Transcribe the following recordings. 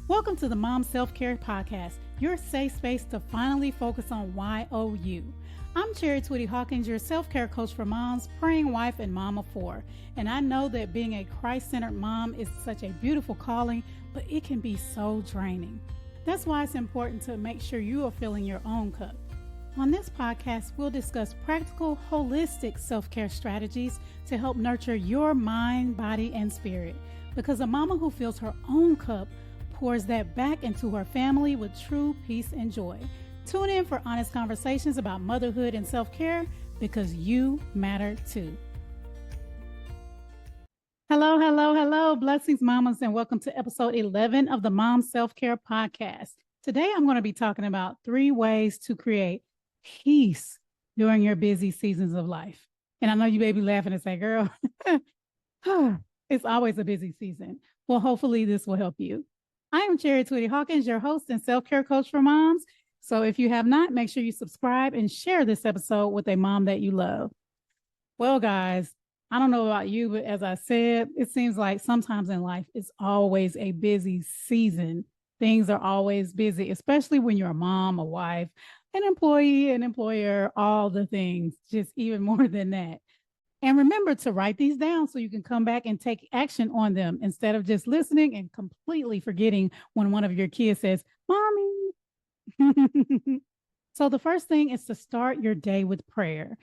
Welcome to the Mom Self-Care Podcast, your safe space to finally focus on YOU. I'm Chari Twitty-Hawkins, your self-care coach for moms, praying wife, and mom of four. And I know that being a Christ-centered mom is such a beautiful calling, but it can be so draining. That's why it's important to make sure you are filling your own cup. On this podcast, we'll discuss practical, holistic self-care strategies to help nurture your mind, body, and spirit. Because a mama who fills her own cup pours that back into her family with true peace and joy. Tune in for honest conversations about motherhood and self-care because you matter too. Hello, blessings mamas, and welcome to episode 11 of the Mom Self-Care Podcast. Today I'm going to be talking about 3 ways to create peace during your busy seasons of life. And I know you may be laughing and say, girl, it's always a busy season. Well, hopefully this will help you. I am Chari Twitty-Hawkins, your host and self-care coach for moms. So if you have not, make sure you subscribe and share this episode with a mom that you love. Well, guys, I don't know about you, but as I said, it seems like sometimes in life, it's always a busy season. Things are always busy, especially when you're a mom, a wife, an employee, an employer, all the things, just even more than that. And remember to write these down so you can come back and take action on them instead of just listening and completely forgetting when one of your kids says, Mommy. So the first thing is to start your day with prayer.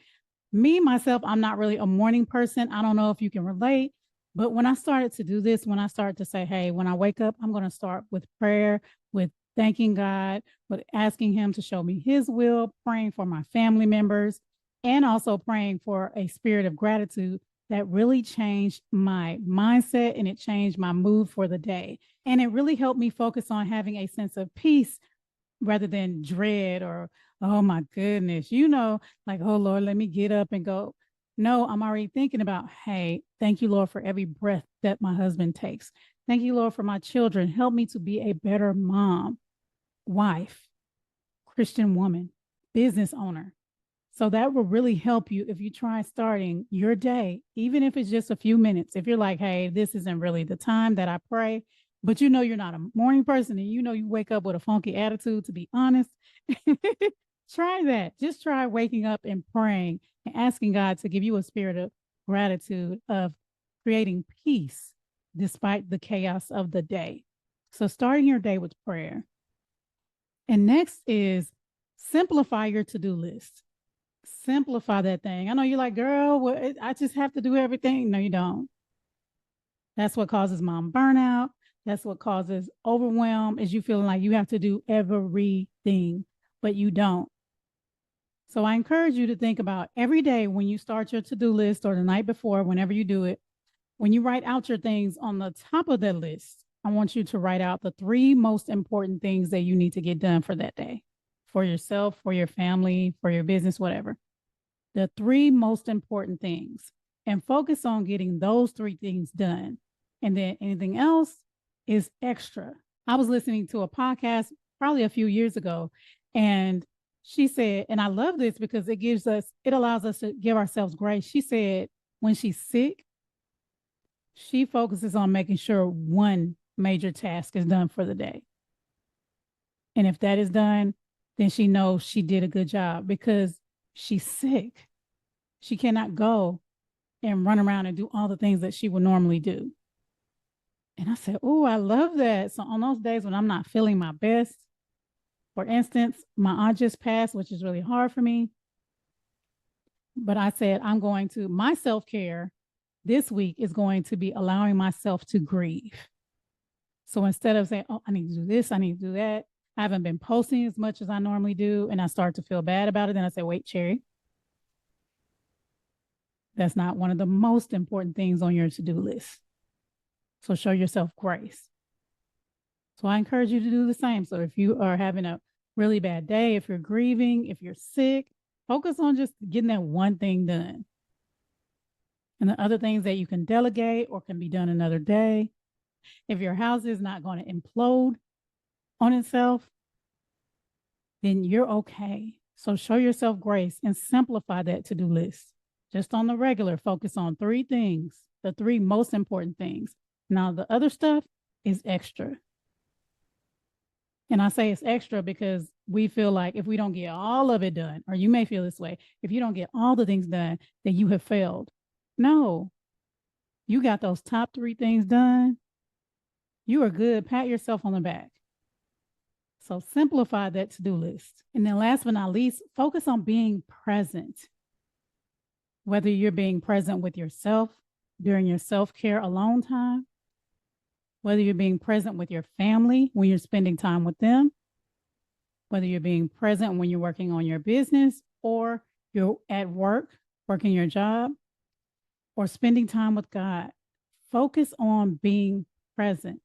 Me, myself, I'm not really a morning person. I don't know if you can relate, but when I started to do this, when I started to say, hey, when I wake up, I'm going to start with prayer, with thanking God, with asking him to show me his will, praying for my family members, and also praying for a spirit of gratitude that really changed my mindset and it changed my mood for the day. And it really helped me focus on having a sense of peace rather than dread or, oh my goodness, like, oh Lord, let me get up and go. No, I'm already thinking about, hey, thank you, Lord, for every breath that my husband takes. Thank you, Lord, for my children. Help me to be a better mom, wife, Christian woman, business owner. So that will really help you if you try starting your day, even if it's just a few minutes. If you're like, hey, this isn't really the time that I pray, but you're not a morning person and you wake up with a funky attitude, to be honest, try that. Just try waking up and praying and asking God to give you a spirit of gratitude, of creating peace despite the chaos of the day. So starting your day with prayer. And next is simplify your to-do list. Simplify that thing. I know you're like, girl, I just have to do everything. No, you don't. That's what causes mom burnout. That's what causes overwhelm, is you feeling like you have to do everything, but you don't. So I encourage you to think about every day when you start your to-do list or the night before, whenever you do it, when you write out your things on the top of the list, I want you to write out the 3 most important things that you need to get done for that day. For yourself, for your family, for your business, whatever. The 3 most important things, and focus on getting those 3 things done. And then anything else is extra. I was listening to a podcast probably a few years ago, and she said, and I love this because it allows us to give ourselves grace. She said, when she's sick, she focuses on making sure one major task is done for the day. And if that is done, then she knows she did a good job because she's sick. She cannot go and run around and do all the things that she would normally do. And I said, oh, I love that. So on those days when I'm not feeling my best, for instance, my aunt just passed, which is really hard for me. But I said, my self-care this week is going to be allowing myself to grieve. So instead of saying, oh, I need to do this, I need to do that, I haven't been posting as much as I normally do, and I start to feel bad about it. Then I say, wait, Chari, that's not one of the most important things on your to-do list. So show yourself grace. So I encourage you to do the same. So if you are having a really bad day, if you're grieving, if you're sick, focus on just getting that one thing done. And the other things that you can delegate or can be done another day. If your house is not going to implode on itself, then you're okay. So show yourself grace and simplify that to-do list. Just on the regular, focus on 3 things, the 3 most important things. Now, the other stuff is extra. And I say it's extra because we feel like if we don't get all of it done, or you may feel this way, if you don't get all the things done, then you have failed. No, you got those top 3 things done. You are good. Pat yourself on the back. So simplify that to-do list. And then last but not least, focus on being present. Whether you're being present with yourself during your self-care alone time, whether you're being present with your family when you're spending time with them, whether you're being present when you're working on your business or you're at work, working your job, or spending time with God. Focus on being present.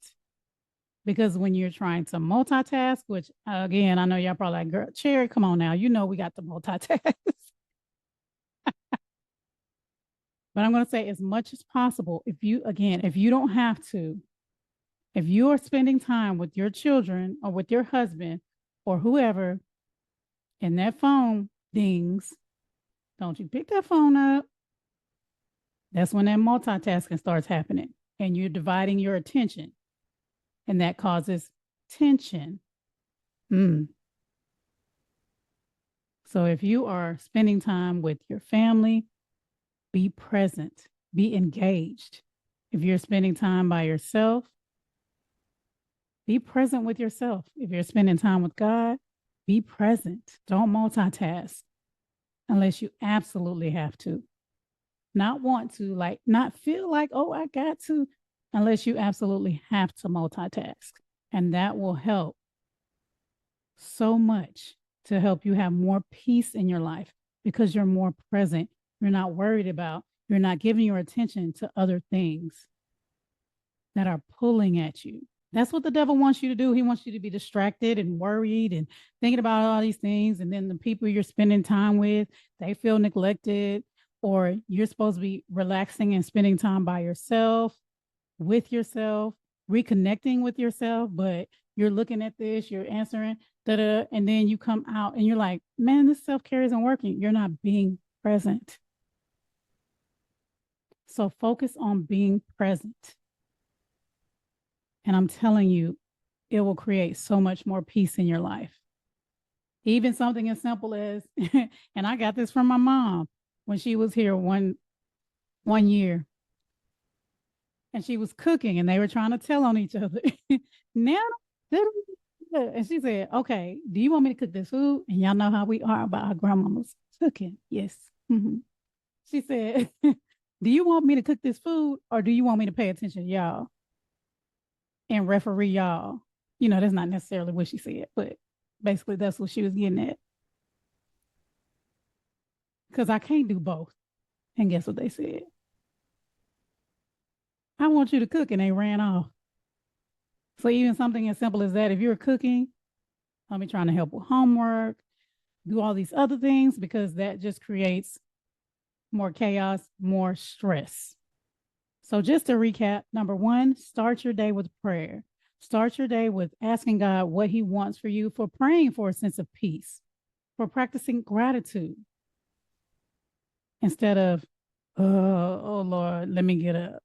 Because when you're trying to multitask, which again, I know y'all probably like, girl, Chari, come on now. You know we got to multitask. But I'm going to say as much as possible, if you don't have to, if you are spending time with your children or with your husband or whoever, and that phone dings, don't you pick that phone up. That's when that multitasking starts happening and you're dividing your attention, and that causes tension. So if you are spending time with your family, be present, be engaged. If you're spending time by yourself, be present with yourself. If you're spending time with God, be present. Don't multitask unless you absolutely have to. Not want to, like, not feel like, oh, I got to, unless you absolutely have to multitask. And that will help so much to help you have more peace in your life because you're more present. You're not worried about, you're not giving your attention to other things that are pulling at you. That's what the devil wants you to do. He wants you to be distracted and worried and thinking about all these things. And then the people you're spending time with, they feel neglected, or you're supposed to be relaxing and spending time by yourself, with yourself, reconnecting with yourself. But you're looking at this, you're answering, and then you come out and you're like, man, this self-care isn't working. You're not being present. So focus on being present. And I'm telling you, it will create so much more peace in your life. Even something as simple as, and I got this from my mom when she was here one year. And she was cooking and they were trying to tell on each other. Now, and she said, okay, do you want me to cook this food? And y'all know how we are about our grandmama's cooking. Yes. Mm-hmm. She said, do you want me to cook this food or do you want me to pay attention to y'all and referee y'all? You know, that's not necessarily what she said, but basically that's what she was getting at. Because I can't do both. And guess what they said? I want you to cook, and they ran off. So even something as simple as that, if you're cooking, I'll be trying to help with homework, do all these other things, because that just creates more chaos, more stress. So just to recap, number 1, start your day with prayer. Start your day with asking God what he wants for you, for praying for a sense of peace, for practicing gratitude. Instead of, oh Lord, let me get up.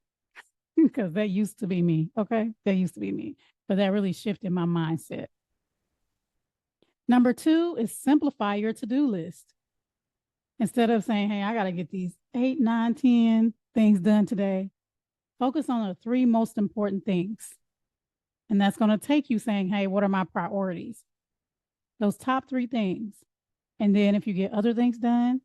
Because that used to be me, okay? That used to be me. But that really shifted my mindset. Number 2 is simplify your to-do list. Instead of saying, hey, I got to get these 8, 9, 10 things done today, focus on the 3 most important things. And that's going to take you saying, hey, what are my priorities? Those top 3 things. And then if you get other things done,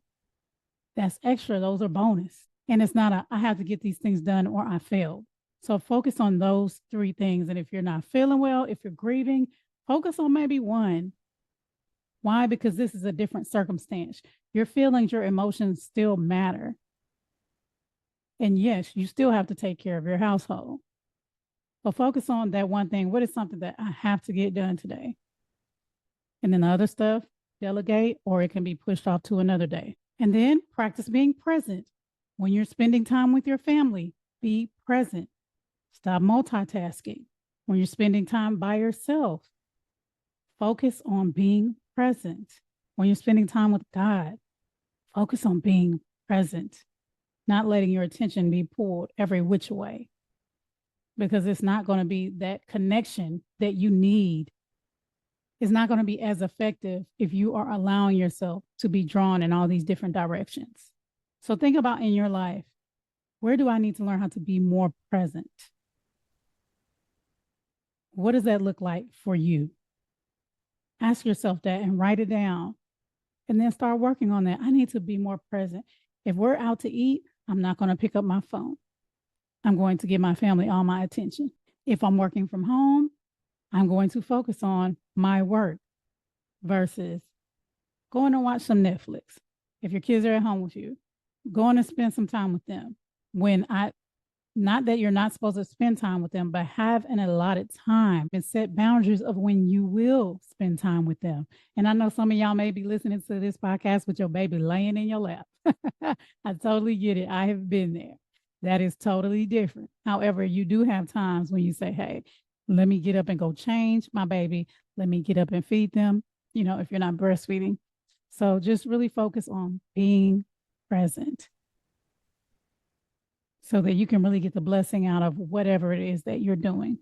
that's extra. Those are bonus. And it's not I have to get these things done or I failed. So focus on those 3 things. And if you're not feeling well, if you're grieving, focus on maybe 1. Why? Because this is a different circumstance. Your feelings, your emotions still matter. And yes, you still have to take care of your household. But focus on that 1 thing. What is something that I have to get done today? And then the other stuff, delegate, or it can be pushed off to another day. And then practice being present. When you're spending time with your family, be present. Stop multitasking. When you're spending time by yourself, focus on being present. When you're spending time with God, focus on being present, not letting your attention be pulled every which way, because it's not going to be that connection that you need is not going to be as effective if you are allowing yourself to be drawn in all these different directions. So think about in your life, where do I need to learn how to be more present? What does that look like for you? Ask yourself that and write it down, and then start working on that. I need to be more present. If we're out to eat, I'm not going to pick up my phone. I'm going to give my family all my attention. If I'm working from home, I'm going to focus on my work versus going to watch some Netflix. If your kids are at home with you, going to spend some time with them. Not that you're not supposed to spend time with them, but have an allotted time and set boundaries of when you will spend time with them. And I know some of y'all may be listening to this podcast with your baby laying in your lap. I totally get it. I have been there. That is totally different. However, you do have times when you say, hey, let me get up and go change my baby. Let me get up and feed them, if you're not breastfeeding. So just really focus on being present so that you can really get the blessing out of whatever it is that you're doing.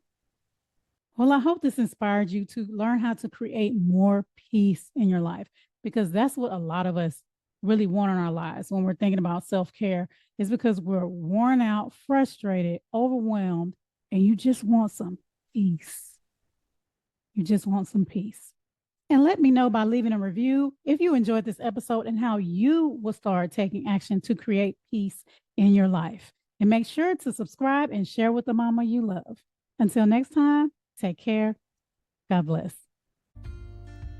Well, I hope this inspired you to learn how to create more peace in your life, because that's what a lot of us really want in our lives when we're thinking about self-care, is because we're worn out, frustrated, overwhelmed, and you just want some peace. You just want some peace. And let me know by leaving a review if you enjoyed this episode and how you will start taking action to create peace in your life. And make sure to subscribe and share with the mama you love. Until next time, take care. God bless.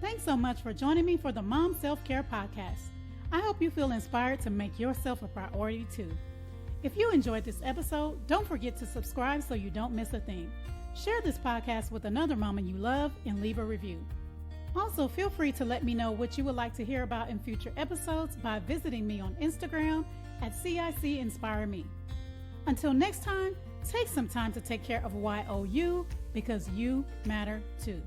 Thanks so much for joining me for the Mom Self-Care Podcast. I hope you feel inspired to make yourself a priority too. If you enjoyed this episode, don't forget to subscribe so you don't miss a thing. Share this podcast with another mama you love and leave a review. Also, feel free to let me know what you would like to hear about in future episodes by visiting me on Instagram at CIC Inspire Me. Until next time, take some time to take care of YOU, because you matter too.